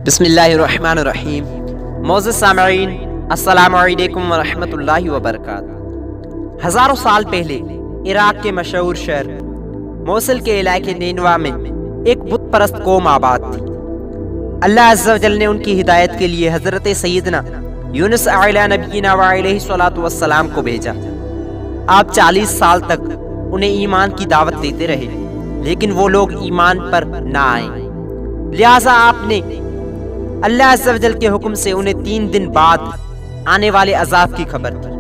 بسم اللہ الرحمن الرحیم۔ معزز سامعین، السلام علیکم ورحمۃ اللہ وبرکاتہ۔ ہزاروں سال پہلے عراق کے مشہور شہر موصل کے علاقے نینوا میں ایک بت پرست قوم آباد تھی۔ اللہ عز و جل نے ان کی ہدایت کے لیے حضرت سیدنا یونس علیہ نبینا وعلیہ الصلوۃ والسلام کو بھیجا۔ آپ 40 سال تک انہیں ایمان کی دعوت دیتے رہے، لیکن وہ لوگ ایمان پر نہ آئے۔ لہٰذا آپ نے اللہ عز و جل کے حکم سے انہیں 3 دن بعد آنے والے عذاب کی خبر دی۔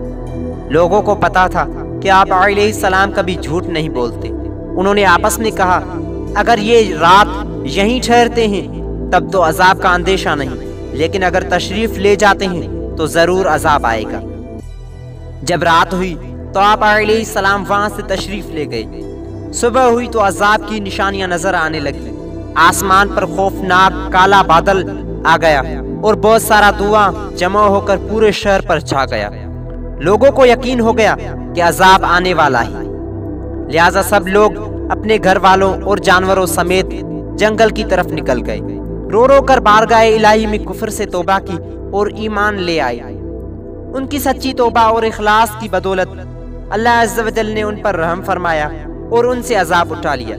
لوگوں کو پتا تھا کہ آپ علیہ السلام کبھی جھوٹ نہیں بولتے۔ انہوں نے آپس میں کہا، اگر یہ رات یہیں ٹھہرتے ہیں تب تو عذاب کا اندیشہ نہیں، لیکن اگر تشریف لے جاتے ہیں تو ضرور عذاب آئے گا۔ جب رات ہوئی تو آپ علیہ السلام وہاں سے تشریف لے گئے۔ صبح ہوئی تو عذاب کی نشانیاں نظر آنے لگی۔ آسمان پر خوفناک کالا بادل آ گیا اور بہت سارا دھواں جمع ہو کر پورے شہر پر چھا گیا۔ لوگوں کو یقین ہو گیا کہ عذاب آنے والا ہے، لہٰذا سب لوگ اپنے گھر والوں اور جانوروں سمیت جنگل کی طرف نکل گئے۔ رو رو کر بارگاہ الہی میں کفر سے توبہ کی اور ایمان لے آئے۔ ان کی سچی توبہ اور اخلاص کی بدولت اللہ عز و جل نے ان پر رحم فرمایا اور ان سے عذاب اٹھا لیا۔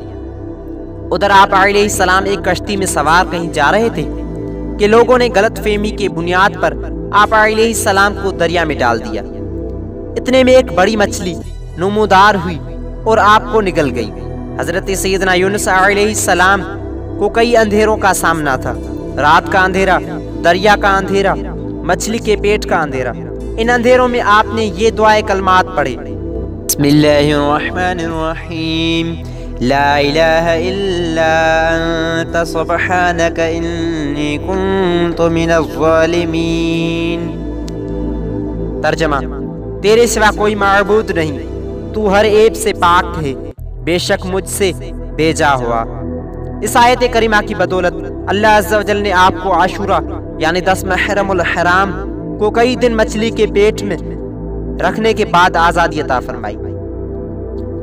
ادھر آپ علیہ السلام ایک کشتی میں سوار کہیں جا رہے تھے کہ لوگوں نے غلط فہمی کی بنیاد پر آپ علیہ السلام کو دریا میں ڈال دیا۔ اتنے میں ایک بڑی مچھلی نمودار ہوئی اور آپ کو نگل گئی۔ حضرت سیدنا یونس علیہ السلام کو کئی اندھیروں کا سامنا تھا، رات کا اندھیرا، دریا کا اندھیرا، مچھلی کے پیٹ کا اندھیرا۔ ان اندھیروں میں آپ نے یہ دعائے کلمات پڑھے، بسم اللہ الرحمن الرحیم، لا الہ الا انت سبحانک انی کنت من الظالمین۔ ترجمہ: تیرے سوا کوئی معبود نہیں، تو ہر عیب سے پاک ہے، بے شک مجھ سے بھیجا ہوا۔ اس آیت کریمہ کی بدولت اللہ عز و جل نے آپ کو عاشورہ یعنی 10 محرم الحرام کو کئی دن مچھلی کے پیٹ میں رکھنے کے بعد آزادی عطا فرمائی۔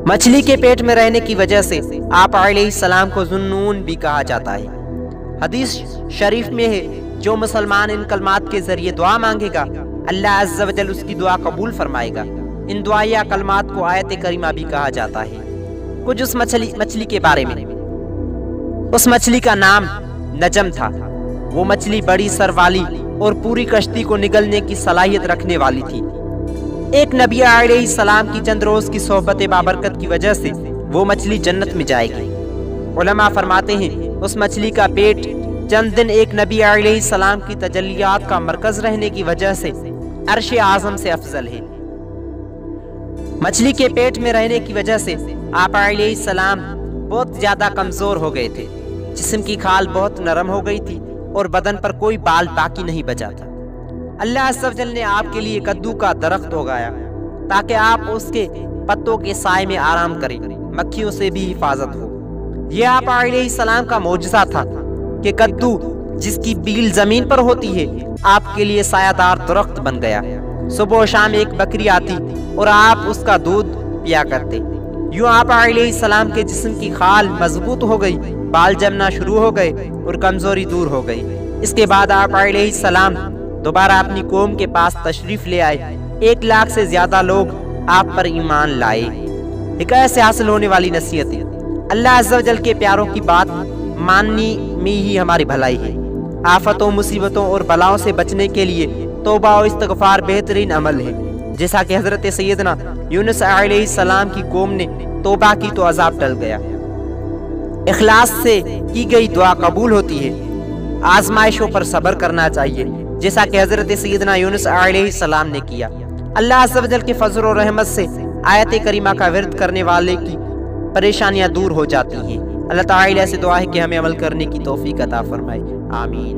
مچھلی کے پیٹ میں رہنے کی وجہ سے آپ علیہ السلام کو ذوالنون بھی کہا جاتا ہے۔ حدیث شریف میں ہے، جو مسلمان ان کلمات کے ذریعے دعا مانگے گا اللہ عز و جل اس کی دعا قبول فرمائے گا۔ ان دعائیہ کلمات کو آیت کریمہ بھی کہا جاتا ہے۔ کچھ اس مچھلی کے بارے میں۔ اس مچھلی کا نام نجم تھا۔ وہ مچھلی بڑی سر والی اور پوری کشتی کو نگلنے کی صلاحیت رکھنے والی تھی۔ ایک نبی علیہ السلام کی چند روز کی صحبت بابرکت کی وجہ سے وہ مچھلی جنت میں جائے گی۔ علماء فرماتے ہیں اس مچھلی کا پیٹ چند دن ایک نبی علیہ السلام کی تجلیات کا مرکز رہنے کی وجہ سے عرش اعظم سے افضل ہے۔ مچھلی کے پیٹ میں رہنے کی وجہ سے آپ علیہ السلام بہت زیادہ کمزور ہو گئے تھے۔ جسم کی کھال بہت نرم ہو گئی تھی اور بدن پر کوئی بال باقی نہیں بچا تھا۔ اللہ عز و جل نے آپ کے لیے کدو کا درخت اگایا تاکہ آپ اس کے پتوں کے سائے میں آرام کریں، مکھیوں سے بھی حفاظت ہو۔ یہ آپ علیہ السلام کا معجزہ تھا کہ کدو جس کی بیل زمین پر ہوتی ہے آپ کے لیے سایہ دار درخت بن گیا۔ صبح و شام ایک بکری آتی اور آپ اس کا دودھ پیا کرتے۔ یوں آپ علیہ السلام کے جسم کی کھال مضبوط ہو گئی، بال جمنا شروع ہو گئے اور کمزوری دور ہو گئی۔ اس کے بعد آپ علیہ السلام دوبارہ اپنی قوم کے پاس تشریف لے آئے۔ 1 لاکھ سے زیادہ لوگ آپ پر ایمان لائے۔ حکایت سے حاصل ہونے والی نصیحت: اللہ عز و جل کے پیاروں کی بات ماننے میں ہی ہماری بھلائی ہے۔ آفتوں، مصیبتوں اور بلاؤں سے بچنے کے لیے توبہ و استغفار بہترین عمل ہے۔ جیسا کہ حضرت سیدنا یونس علیہ السلام کی قوم نے توبہ کی تو عذاب ٹل گیا۔ اخلاص سے کی گئی دعا قبول ہوتی ہے۔ آزمائشوں پر صبر کرنا چاہیے، جیسا کہ حضرت سیدنا یونس علیہ السلام نے کیا۔ اللہ عز و جل کے فضل و رحمت سے آیت کریمہ کا ورد کرنے والے کی پریشانیاں دور ہو جاتی ہیں۔ اللہ تعالیٰ سے دعا ہے کہ ہمیں عمل کرنے کی توفیق عطا فرمائے، آمین۔